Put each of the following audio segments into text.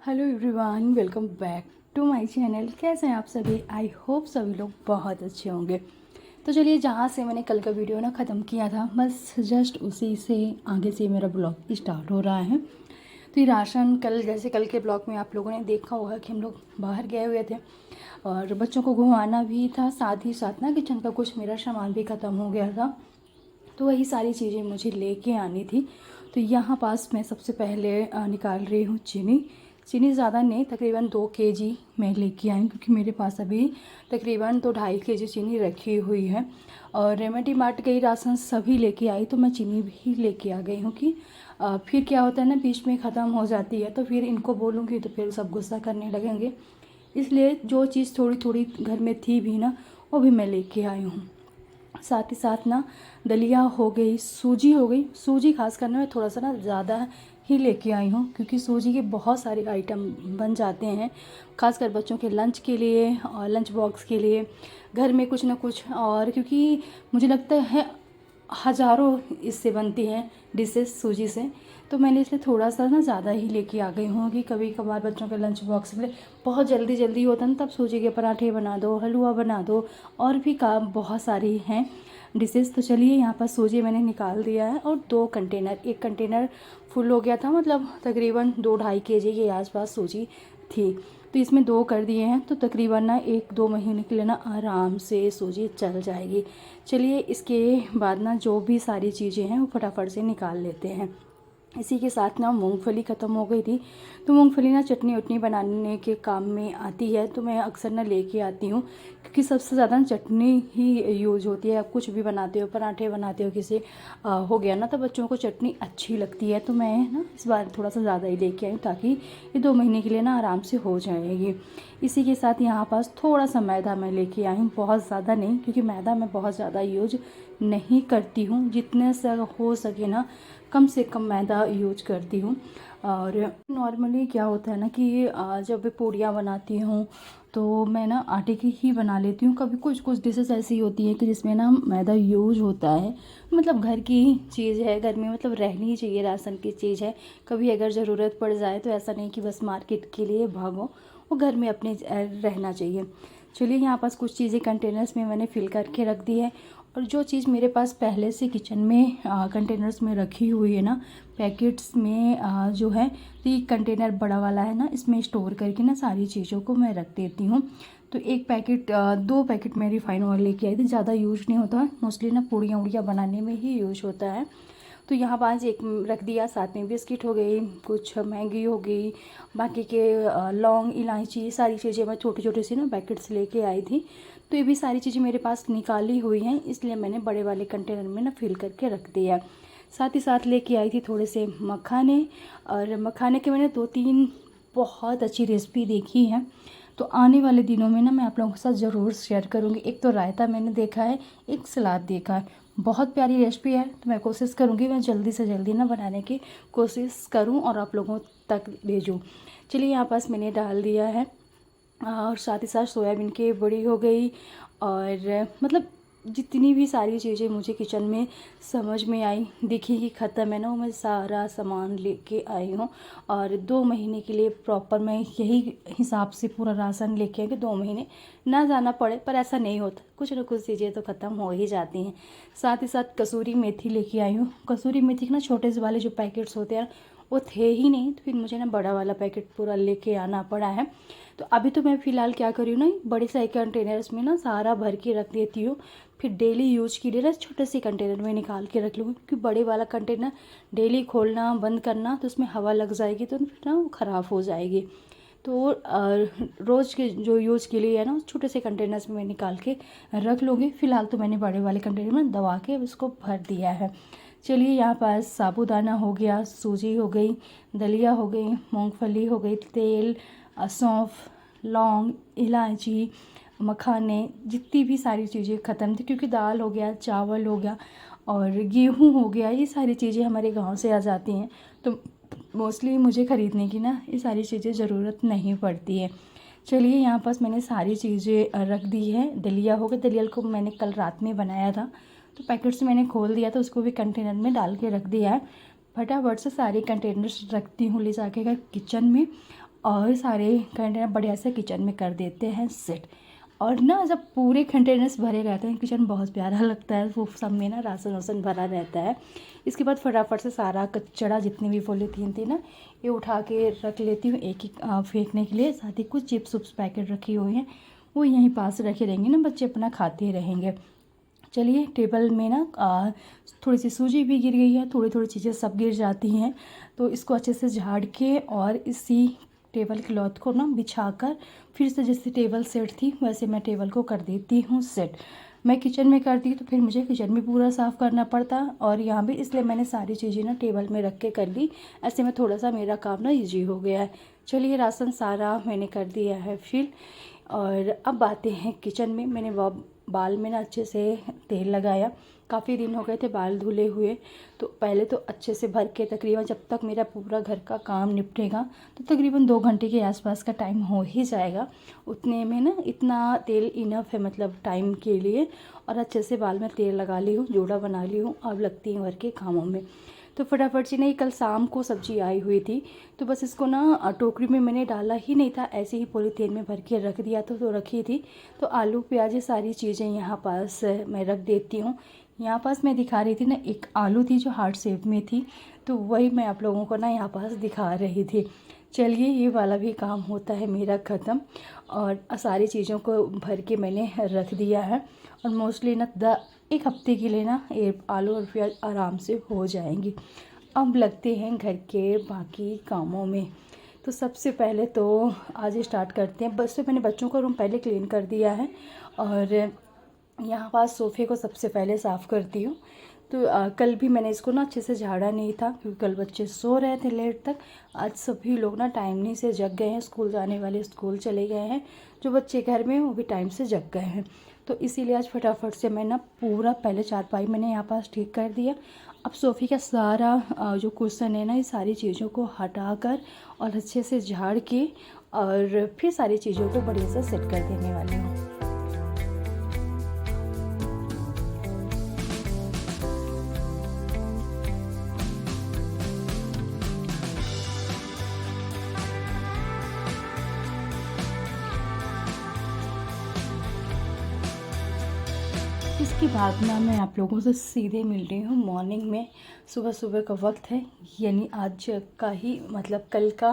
Hello everyone, welcome back to my channel. कैसे हैं आप सभी? आई होप सभी लोग बहुत अच्छे होंगे। तो चलिए, जहाँ से मैंने कल का वीडियो ना ख़त्म किया था, बस जस्ट उसी से आगे से मेरा ब्लॉग स्टार्ट हो रहा है। तो ये राशन कल के ब्लॉग में आप लोगों ने देखा होगा कि हम लोग बाहर गए हुए थे और बच्चों को घुमाना भी था, साथ ही साथ ना किचन का कुछ मेरा सामान भी ख़त्म हो गया था। तो वही सारी चीज़ें मुझे लेके आनी थी। तो यहाँ पास मैं सबसे पहले निकाल रही हूँ चीनी। चीनी ज़्यादा नहीं, तकरीबन 2 केजी मैं लेके आई, क्योंकि मेरे पास अभी तकरीबन तो 2.5 केजी चीनी रखी हुई है। और रेमेडी मार्ट गई, राशन सभी लेके आई, तो मैं चीनी भी लेके आ गई हूँ कि फिर क्या होता है ना, बीच में ख़त्म हो जाती है तो फिर इनको बोलूँगी तो फिर सब गुस्सा करने लगेंगे। इसलिए जो चीज़ थोड़ी थोड़ी घर में थी भी ना, वो भी मैं लेके आई हूँ। साथ ही साथ ना दलिया हो गई, सूजी हो गई। सूजी खास करने में थोड़ा सा ना ज़्यादा ही लेके आई हूँ, क्योंकि सूजी के बहुत सारे आइटम बन जाते हैं, खासकर बच्चों के लंच के लिए और लंच बॉक्स के लिए, घर में कुछ ना कुछ। और क्योंकि मुझे लगता है हज़ारों इससे बनती हैं डिशेस सूजी से, तो मैंने इसलिए थोड़ा सा ना ज़्यादा ही लेके आ गई हूँ कि कभी कभार बच्चों के लंच बॉक्स में बहुत जल्दी जल्दी होता है ना, तब सूजी के पराठे बना दो, हलवा बना दो, और भी काम बहुत सारी हैं डिशेस। तो चलिए, यहाँ पर सूजी मैंने निकाल दिया है और 2 कंटेनर, एक कंटेनर फुल हो गया था, मतलब तकरीबन 2-2.5 केजी के आसपास सूजी थी। तो इसमें 2 कर दिए हैं, तो तकरीबन ना 1-2 महीने के लिए ना आराम से सूजी चल जाएगी। चलिए, इसके बाद ना जो भी सारी चीज़ें हैं वो फटाफट से निकाल लेते हैं। इसी के साथ ना मूंगफली ख़त्म हो गई थी, तो मूंगफली ना चटनी वटनी बनाने के काम में आती है, तो मैं अक्सर ना लेके आती हूँ, क्योंकि सबसे ज़्यादा चटनी ही यूज़ होती है। आप कुछ भी बनाते हो, पराठे बनाते हो, किसी हो गया ना, तो बच्चों को चटनी अच्छी लगती है। तो मैं ना इस बार थोड़ा सा ज़्यादा ही लेके आई हूँ, ताकि ये 2 महीने के लिए ना आराम से हो जाएगी। इसी के साथ यहाँ पास थोड़ा सा मैदा मैं लेके आई हूँ, बहुत ज़्यादा नहीं, क्योंकि मैदा मैं बहुत ज़्यादा यूज नहीं करती हूँ। जितने से हो सके ना कम से कम मैदा यूज करती हूँ। और नॉर्मली क्या होता है ना कि जब भी पूड़ियाँ बनाती हूँ तो मैं ना आटे की ही बना लेती हूँ। कभी कुछ कुछ डिशेस ऐसी होती हैं कि जिसमें ना मैदा यूज होता है, मतलब घर की चीज़ है, घर में मतलब रहनी ही चाहिए, राशन की चीज़ है। कभी अगर ज़रूरत पड़ जाए तो ऐसा नहीं कि बस मार्केट के लिए भागो, वो घर में अपने रहना चाहिए। चलिए, यहाँ पास कुछ चीज़ें कंटेनर्स में मैंने फिल करके रख दी है। और जो चीज़ मेरे पास पहले से किचन में कंटेनर्स में रखी हुई है ना, पैकेट्स में जो है, तो ये कंटेनर बड़ा वाला है ना, इसमें स्टोर करके ना सारी चीज़ों को मैं रख देती हूँ। तो 2 पैकेट मैं रिफाइन ऑयल लेके आई थी, ज़्यादा यूज नहीं होता, मोस्टली ना पूड़ियाँ उड़ियाँ बनाने में ही यूज होता है। तो यहाँ पास एक रख दिया, साथ में बिस्किट हो गई, कुछ मैगी हो गई, बाकी के लौंग, इलायची, सारी चीज़ें मैं छोटी छोटी सी ना पैकेट्स लेके आई थी। तो ये भी सारी चीज़ें मेरे पास निकाली हुई हैं, इसलिए मैंने बड़े वाले कंटेनर में ना फिल करके रख दिया। साथ ही साथ लेके आई थी थोड़े से मखाने, और मखाने के मैंने 2-3 बहुत अच्छी रेसिपी देखी है, तो आने वाले दिनों में ना मैं आप लोगों के साथ ज़रूर शेयर करूँगी। एक तो रायता मैंने देखा है, एक सलाद देखा है, बहुत प्यारी रेसिपी है। तो मैं कोशिश करूँगी, मैं जल्दी से जल्दी ना बनाने की कोशिश करूँ और आप लोगों तक भेजूँ। चलिए, यहाँ पास मैंने डाल दिया है। और साथ ही साथ सोयाबीन की बड़ी हो गई, और मतलब जितनी भी सारी चीज़ें मुझे किचन में समझ में आई, दिखी कि ख़त्म है ना, वो मैं सारा सामान लेके आई हूँ। और 2 महीने के लिए प्रॉपर मैं यही हिसाब से पूरा राशन लेके आई कि 2 महीने ना जाना पड़े, पर ऐसा नहीं होता, कुछ ना कुछ चीज़ें तो ख़त्म हो ही जाती हैं। साथ ही साथ कसूरी मेथी लेके आई हूँ। कसूरी मेथी के ना छोटे से वाले जो पैकेट्स होते हैं वो थे ही नहीं, तो फिर मुझे ना बड़ा वाला पैकेट पूरा लेके आना पड़ा है। तो अभी तो मैं फ़िलहाल क्या करी हूँ ना, बड़े से कंटेनर्स में ना सारा भर के रख देती हूँ, फिर डेली यूज के लिए ना छोटे से कंटेनर में निकाल के रख लूँगी, क्योंकि बड़े वाला कंटेनर डेली खोलना बंद करना तो उसमें हवा लग जाएगी, तो फिर ना वो ख़राब हो जाएगी। तो रोज़ के जो यूज़ के लिए है ना, छोटे से कंटेनर्स में निकाल के रख लूँगी। फ़िलहाल तो मैंने बड़े वाले कंटेनर में दबा के उसको भर दिया है। चलिए, यहाँ पास साबूदाना हो गया, सूजी हो गई, दलिया हो गई, मूंगफली हो गई, तेल, सौंफ, लौंग, इलायची, मखाने, जितनी भी सारी चीज़ें ख़त्म थी, क्योंकि दाल हो गया, चावल हो गया और गेहूँ हो गया, ये सारी चीज़ें हमारे गांव से आ जाती हैं, तो मोस्टली मुझे ख़रीदने की ना ये सारी चीज़ें ज़रूरत नहीं पड़ती है। चलिए, यहाँ पास मैंने सारी चीज़ें रख दी है। दलिया हो गया, दलिया को मैंने कल रात में बनाया था, तो पैकेट से मैंने खोल दिया, तो उसको भी कंटेनर में डाल के रख दिया है। फटाफट से सारे कंटेनर्स रखती हूँ ले जाके किचन में। और सारे कंटेनर बढ़िया से किचन में कर देते हैं सेट। और ना जब पूरे कंटेनर्स भरे रहते हैं, किचन बहुत प्यारा लगता है, वो सब में ना राशन वासन भरा रहता है। इसके बाद फटाफट से सारा कचड़ा जितनी भी पॉलीथीन थी ना, ये उठा के रख लेती हूँ एक एक फेंकने के लिए। साथ ही कुछ चिप्स उप्स पैकेट रखी हुई हैं, वो यहीं पास रखे रहेंगे ना, बच्चे अपना खाते रहेंगे। चलिए, टेबल में ना थोड़ी सी सूजी भी गिर गई है, थोड़ी थोड़ी चीज़ें सब गिर जाती हैं, तो इसको अच्छे से झाड़ के और इसी टेबल क्लॉथ को ना बिछाकर फिर से जैसे टेबल सेट थी वैसे मैं टेबल को कर देती हूँ सेट। मैं किचन में करती तो फिर मुझे किचन भी पूरा साफ़ करना पड़ता, और यहाँ भी इसलिए मैंने सारी चीज़ें ना टेबल में रख के कर ली। ऐसे में थोड़ा सा मेरा काम ना ईजी हो गया है। चलिए, राशन सारा मैंने कर दिया है फिल। और अब आते हैं किचन में। मैंने बाल में ना अच्छे से तेल लगाया, काफ़ी दिन हो गए थे बाल धुले हुए, तो पहले तो अच्छे से भर के तकरीबन जब तक मेरा पूरा घर का काम निपटेगा तो तकरीबन 2 घंटे के आसपास का टाइम हो ही जाएगा। उतने में ना इतना तेल इनफ है मतलब टाइम के लिए। और अच्छे से बाल में तेल लगा ली हूँ, जोड़ा बना ली हूँ, अब लगती हूँ घर के कामों में। तो फटाफट से नहीं, कल शाम को सब्ज़ी आई हुई थी, तो बस इसको ना टोकरी में मैंने डाला ही नहीं था, ऐसे ही पॉलीथीन में भर के रख दिया तो रखी थी। तो आलू प्याज ये सारी चीज़ें यहाँ पास मैं रख देती हूँ। यहाँ पास मैं दिखा रही थी ना, एक आलू थी जो हार्ट शेप में थी, तो वही मैं आप लोगों को ना यहाँ पास दिखा रही थी। चलिए, ये वाला भी काम होता है मेरा ख़त्म, और सारी चीज़ों को भर के मैंने रख दिया है। और मोस्टली ना 1 हफ्ते के लिए ना ये आलू और प्याज आराम से हो जाएंगी। अब लगते हैं घर के बाकी कामों में। तो सबसे पहले तो आज स्टार्ट करते हैं। बस मैंने बच्चों का रूम पहले क्लीन कर दिया है, और यहाँ पास सोफ़े को सबसे पहले साफ़ करती हूँ। तो कल भी मैंने इसको ना अच्छे से झाड़ा नहीं था, क्योंकि कल बच्चे सो रहे थे लेट तक। आज सभी लोग ना टाइमली से जग गए हैं, स्कूल जाने वाले स्कूल चले गए हैं, जो बच्चे घर में हैं वो भी टाइम से जग गए हैं। तो इसीलिए आज फटाफट से मैं ना पूरा पहले चारपाई मैंने यहाँ पास ठीक कर दिया। अब सोफ़े का सारा जो कुशन है ना, ये सारी चीज़ों को हटा कर और अच्छे से झाड़ के और फिर सारी चीज़ों को बढ़िया से सेट कर देने वाली हूँ। इसके बाद ना मैं आप लोगों से सीधे मिल रही हूँ मॉर्निंग में। सुबह सुबह का वक्त है, यानी आज का ही मतलब कल का,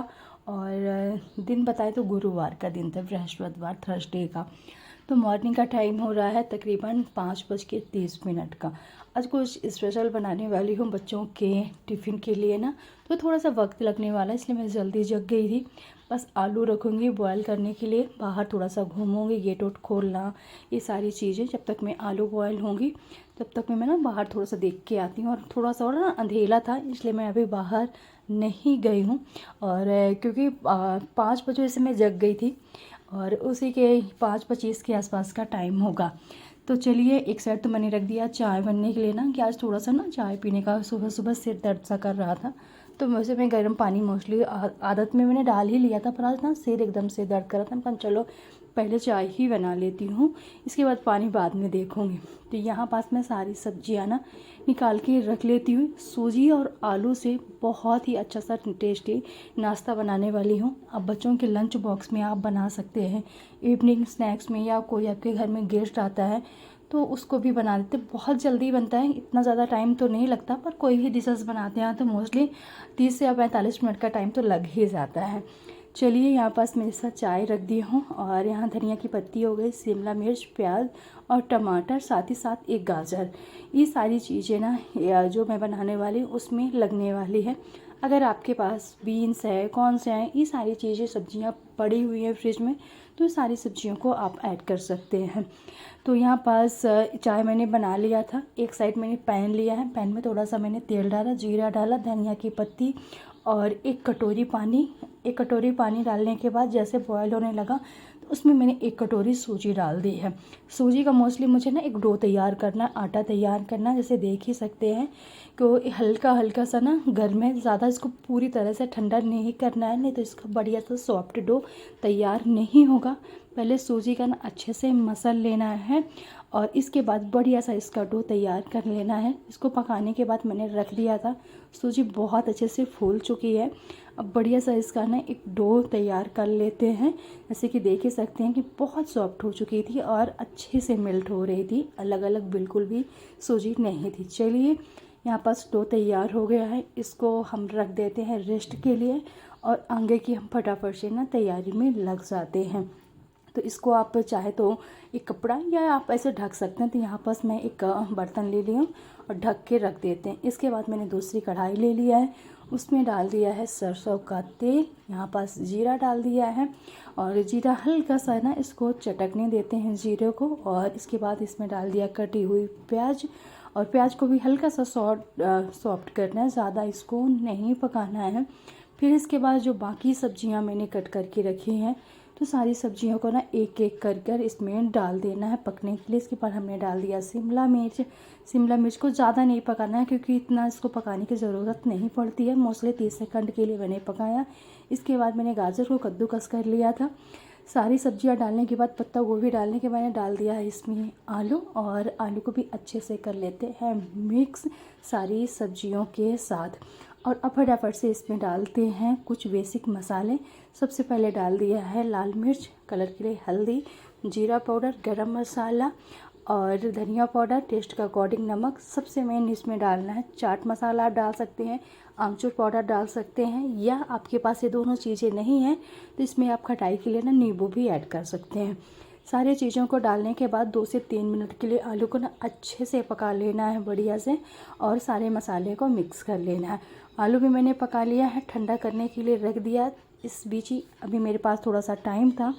और दिन बताए तो गुरुवार का दिन था, बृहस्पतिवार थर्सडे का। तो मॉर्निंग का टाइम हो रहा है तकरीबन 5:30 का। आज कुछ स्पेशल बनाने वाली हूँ बच्चों के टिफ़िन के लिए ना, तो थोड़ा सा वक्त लगने वाला है, इसलिए मैं जल्दी जग गई थी। बस आलू रखूँगी बॉयल करने के लिए, बाहर थोड़ा सा घूमूंगी, गेट वेट खोलना, ये सारी चीज़ें। जब तक मैं आलू बॉयल होंगी तब तक मैं ना बाहर थोड़ा सा देख के आती हूँ। और थोड़ा सा और ना अंधेला था, इसलिए मैं अभी बाहर नहीं गई हूँ। और क्योंकि 5 बजे से मैं जग गई थी, और उसी के 5:25 के आसपास का टाइम होगा। तो चलिए, एक साइड तो मैंने रख दिया चाय बनने के लिए ना, कि आज थोड़ा सा ना चाय पीने का सुबह सुबह सिर दर्द सा कर रहा था, तो वैसे मैं गर्म पानी मोस्टली आदत में मैंने डाल ही लिया था, पर आज ना सिर एकदम से दर्द कर रहा था। मैं चलो पहले चाय ही बना लेती हूँ, इसके बाद पानी बाद में देखूँगी। तो यहाँ पास मैं सारी सब्जियाँ ना निकाल के रख लेती हूँ। सूजी और आलू से बहुत ही अच्छा सा टेस्टी नाश्ता बनाने वाली हूँ। अब बच्चों के लंच बॉक्स में आप बना सकते हैं, इवनिंग स्नैक्स में, या कोई आपके घर में गेस्ट आता है तो उसको भी बना देते। बहुत जल्दी बनता है, इतना ज़्यादा टाइम तो नहीं लगता, पर कोई भी डिशेस बनाते हैं तो मोस्टली 30 से 45 मिनट का टाइम तो लग ही जाता है। चलिए, यहाँ पास मेरे साथ चाय रख दी हूँ, और यहाँ धनिया की पत्ती हो गई, शिमला मिर्च, प्याज और टमाटर, साथ ही साथ एक गाजर। ये सारी चीज़ें ना जो मैं बनाने वाली हूँ उसमें लगने वाली है। अगर आपके पास बीन्स है, कॉर्न्स हैं, ये सारी चीज़ें सब्जियाँ पड़ी हुई हैं फ्रिज में, तो सारी सब्जियों को आप ऐड कर सकते हैं। तो यहाँ पास चाय मैंने बना लिया था। एक साइड मैंने पैन लिया है, पैन में थोड़ा सा मैंने तेल डाला, जीरा डाला, धनिया की पत्ती और 1 कटोरी पानी। 1 कटोरी पानी डालने के बाद जैसे बॉयल होने लगा तो उसमें मैंने 1 कटोरी सूजी डाल दी है। सूजी का मोस्टली मुझे ना एक डो तैयार करना, आटा तैयार करना, जैसे देख ही सकते हैं कि हल्का हल्का सा ना घर में, ज़्यादा इसको पूरी तरह से ठंडा नहीं करना है, नहीं तो इसका बढ़िया सा सॉफ्ट डो तैयार नहीं होगा। पहले सूजी का ना अच्छे से मसल लेना है, और इसके बाद बढ़िया सा इसका डो तैयार कर लेना है। इसको पकाने के बाद मैंने रख दिया था, सूजी बहुत अच्छे से फूल चुकी है। अब बढ़िया सा इसका ना एक डो तैयार कर लेते हैं। जैसे कि देख ही सकते हैं कि बहुत सॉफ्ट हो चुकी थी और अच्छे से मेल्ट हो रही थी, अलग अलग बिल्कुल भी सूजी नहीं थी। चलिए यहाँ पास डो तैयार हो गया है, इसको हम रख देते हैं रेस्ट के लिए और आगे की हम फटाफट से ना तैयारी में लग जाते हैं। तो इसको आप चाहे तो एक कपड़ा या आप ऐसे ढक सकते हैं। तो यहाँ पास मैं एक बर्तन ले लिया और ढक के रख देते हैं। इसके बाद मैंने दूसरी कढ़ाई ले लिया है, उसमें डाल दिया है सरसों का तेल, यहाँ पास जीरा डाल दिया है और जीरा हल्का सा ना इसको चटकने देते हैं जीरे को। और इसके बाद इसमें डाल दिया कटी हुई प्याज और प्याज को भी हल्का सा सॉफ्ट करना है, ज़्यादा इसको नहीं पकाना है। फिर इसके बाद जो बाकी सब्जियां मैंने कट करके रखी हैं तो सारी सब्जियों को ना एक एक कर इसमें डाल देना है पकने के लिए। इसके बाद हमने डाल दिया शिमला मिर्च। शिमला मिर्च को ज़्यादा नहीं पकाना है क्योंकि इतना इसको पकाने की ज़रूरत नहीं पड़ती है, मोस्टली 30 सेकंड के लिए मैंने पकाया। इसके बाद मैंने गाजर को कद्दूकस कर लिया था। सारी सब्जियां डालने के बाद पत्ता गोभी डालने के मैंने डाल दिया है इसमें आलू और आलू को भी अच्छे से कर लेते हैं मिक्स सारी सब्जियों के साथ। और अब फटाफट से इसमें डालते हैं कुछ बेसिक मसाले। सबसे पहले डाल दिया है लाल मिर्च, कलर के लिए हल्दी, जीरा पाउडर, गरम मसाला और धनिया पाउडर, टेस्ट के अकॉर्डिंग नमक। सबसे मेन इसमें डालना है चाट मसाला, आप डाल सकते हैं आमचूर पाउडर डाल सकते हैं, या आपके पास ये दोनों चीज़ें नहीं हैं तो इसमें आप खटाई के लिए ना नींबू भी ऐड कर सकते हैं। सारी चीज़ों को डालने के बाद 2 से 3 मिनट के लिए आलू को ना अच्छे से पका लेना है बढ़िया से और सारे मसाले को मिक्स कर लेना है। आलू भी मैंने पका लिया है, ठंडा करने के लिए रख दिया। इस बीच ही अभी मेरे पास थोड़ा सा टाइम था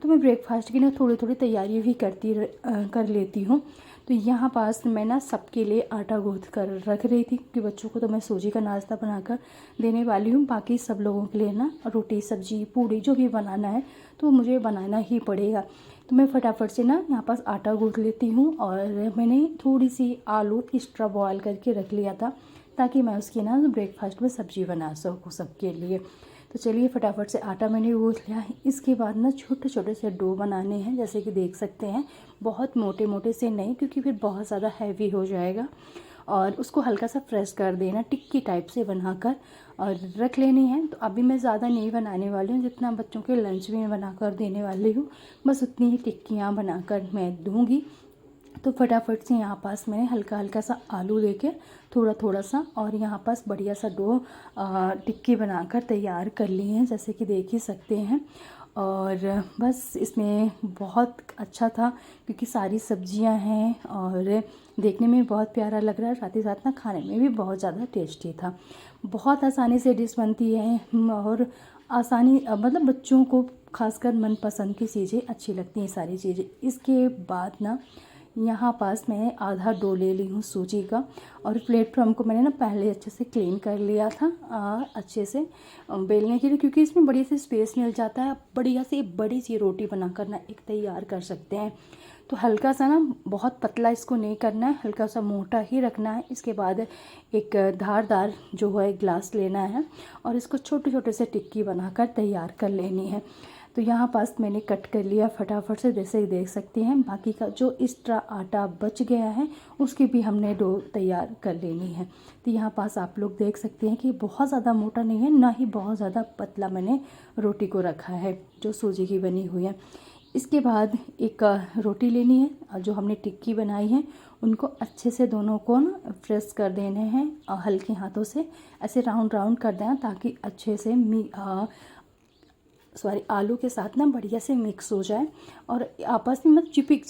तो मैं ब्रेकफास्ट की ना थोड़ी थोड़ी तैयारी भी कर लेती हूँ। तो यहाँ पास मैं ना सबके लिए आटा गूँथ कर रख रही थी कि बच्चों को तो मैं सूजी का नाश्ता बनाकर देने वाली हूँ, बाकी सब लोगों के लिए ना रोटी सब्जी पूड़ी जो भी बनाना है तो मुझे बनाना ही पड़ेगा। तो मैं फटाफट से ना यहाँ पास आटा गूँथ लेती हूँ और मैंने थोड़ी सी आलू एक्स्ट्रा बॉयल करके रख लिया था ताकि मैं उसकी ना ब्रेकफास्ट में सब्ज़ी बना सकूँ सबके लिए। तो चलिए फटाफट से आटा मैंने गूँथ लिया है। इसके बाद ना छोटे छोटे से डो बनाने हैं, जैसे कि देख सकते हैं, बहुत मोटे मोटे से नहीं क्योंकि फिर बहुत ज़्यादा हैवी हो जाएगा। और उसको हल्का सा प्रेस कर देना, टिक्की टाइप से बनाकर और रख लेनी है। तो अभी मैं ज़्यादा नहीं बनाने वाली हूँ, जितना बच्चों के लंच में बनाकर देने वाली हूँ बस उतनी ही टिक्कियाँ बनाकर मैं दूँगी। तो फटाफट से यहाँ पास मैंने हल्का हल्का सा आलू लेके थोड़ा थोड़ा सा और यहाँ पास बढ़िया सा डो टिक्की बनाकर तैयार कर ली है, जैसे कि देख ही सकते हैं। और बस इसमें बहुत अच्छा था क्योंकि सारी सब्जियां हैं और देखने में बहुत प्यारा लग रहा है, साथ ही साथ ना खाने में भी बहुत ज़्यादा टेस्टी था। बहुत आसानी से डिश बनती है और आसानी मतलब बच्चों को खासकर मनपसंद की चीज़ें अच्छी लगती हैं सारी चीज़ें। इसके बाद ना यहाँ पास मैं आधा डो ले ली हूँ सूजी का और प्लेटफॉर्म को मैंने ना पहले अच्छे से क्लीन कर लिया था अच्छे से बेलने के लिए, क्योंकि इसमें बढ़िया से स्पेस मिल जाता है। बढ़िया से बड़ी सी रोटी बनाकर ना एक तैयार कर सकते हैं। तो हल्का सा ना बहुत पतला इसको नहीं करना है, हल्का सा मोटा ही रखना है। इसके बाद एक धारदार जो है ग्लास लेना है और इसको छोटे छोटे से टिक्की बनाकर तैयार कर लेनी है। तो यहाँ पास मैंने कट कर लिया फटाफट से, जैसे ही देख सकते हैं। बाकी का जो एक्स्ट्रा आटा बच गया है उसकी भी हमने डो तैयार कर लेनी है। तो यहाँ पास आप लोग देख सकते हैं कि बहुत ज़्यादा मोटा नहीं है, ना ही बहुत ज़्यादा पतला मैंने रोटी को रखा है जो सूजी की बनी हुई है। इसके बाद एक रोटी लेनी है और जो हमने टिक्की बनाई है उनको अच्छे से दोनों को ना प्रेस कर देने हैं और हल्के हाथों से ऐसे राउंड राउंड कर देना ताकि अच्छे से आलू के साथ ना बढ़िया से मिक्स हो जाए और आपस में मत चिपक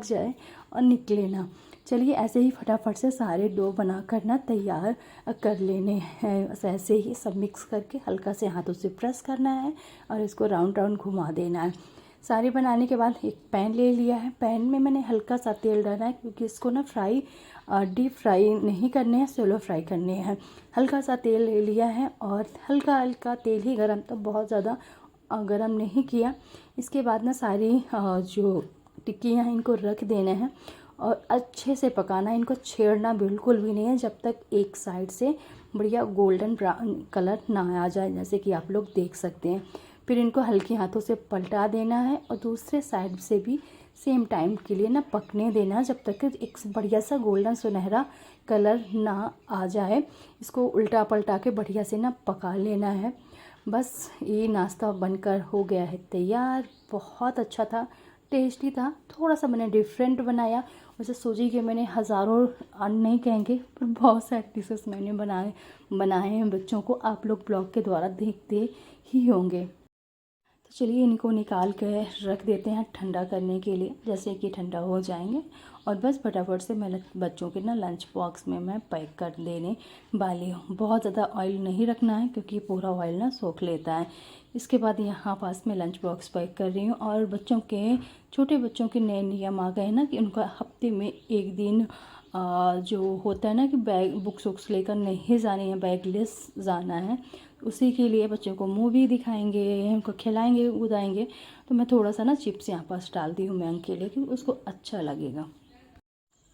जाए और निकले ना। चलिए ऐसे ही फटाफट से सारे डो बनाकर ना तैयार कर लेने हैं। बस ऐसे ही सब मिक्स करके हल्का से हाथों से प्रेस करना है और इसको राउंड राउंड घुमा देना है। सारे बनाने के बाद एक पैन ले लिया है, पैन में मैंने हल्का सा तेल डाला है क्योंकि इसको ना डीप फ्राई नहीं करने हैं, सोलो फ्राई करने हैं। हल्का सा तेल ले लिया है और हल्का हल्का तेल ही गरम, तो बहुत ज़्यादा गरम नहीं किया। इसके बाद ना सारी जो टिक्कियाँ हैं इनको रख देना है और अच्छे से पकाना है, इनको छेड़ना बिल्कुल भी नहीं है जब तक एक साइड से बढ़िया गोल्डन ब्राउन कलर ना आ जाए, जैसे कि आप लोग देख सकते हैं। फिर इनको हल्के हाथों से पलटा देना है और दूसरे साइड से भी सेम टाइम के लिए ना पकने देना, जब तक कि एक बढ़िया सा गोल्डन सुनहरा कलर ना आ जाए। इसको उल्टा पलटा के बढ़िया से ना पका लेना है। बस ये नाश्ता बनकर हो गया है तैयार। बहुत अच्छा था, टेस्टी था। थोड़ा सा मैंने डिफरेंट बनाया। वैसे सूजी के मैंने हज़ारों नहीं कहेंगे पर बहुत सारे डिशेस मैंने बनाए हैं बच्चों को, आप लोग ब्लॉग के द्वारा देखते ही होंगे। तो चलिए इनको निकाल कर रख देते हैं ठंडा करने के लिए, जैसे कि ठंडा हो जाएंगे। और बस फटाफट से मैं बच्चों के ना लंच बॉक्स में मैं पैक कर देने वाली हूँ। बहुत ज़्यादा ऑयल नहीं रखना है क्योंकि पूरा ऑयल ना सोख लेता है। इसके बाद यहाँ पास में लंच बॉक्स पैक कर रही हूँ। और बच्चों के, छोटे बच्चों के नए नियम आ गए ना कि उनका हफ्ते में एक दिन जो होता है ना कि बैग बुक्स वुक्स लेकर नहीं जानी है, बैगलेस जाना है। उसी के लिए बच्चों को मूवी दिखाएंगे, उनको खिलाएंगे उदाएंगे। तो मैं थोड़ा सा ना चिप्स यहाँ पास डाल दी हूँ मैंग के लिए, क्योंकि उसको अच्छा लगेगा।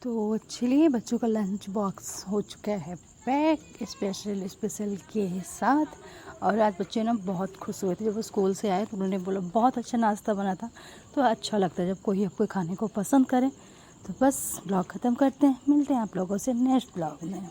तो चलिए बच्चों का लंच बॉक्स हो चुका है पैक स्पेशल के साथ। और आज बच्चे ना बहुत खुश हुए थे जब वो स्कूल से आए, तो उन्होंने बोला बहुत अच्छा नाश्ता बना था। तो अच्छा लगता है जब कोई आपको खाने को पसंद करे। तो बस ब्लॉग ख़त्म करते हैं, मिलते हैं आप लोगों से नेक्स्ट ब्लॉग में।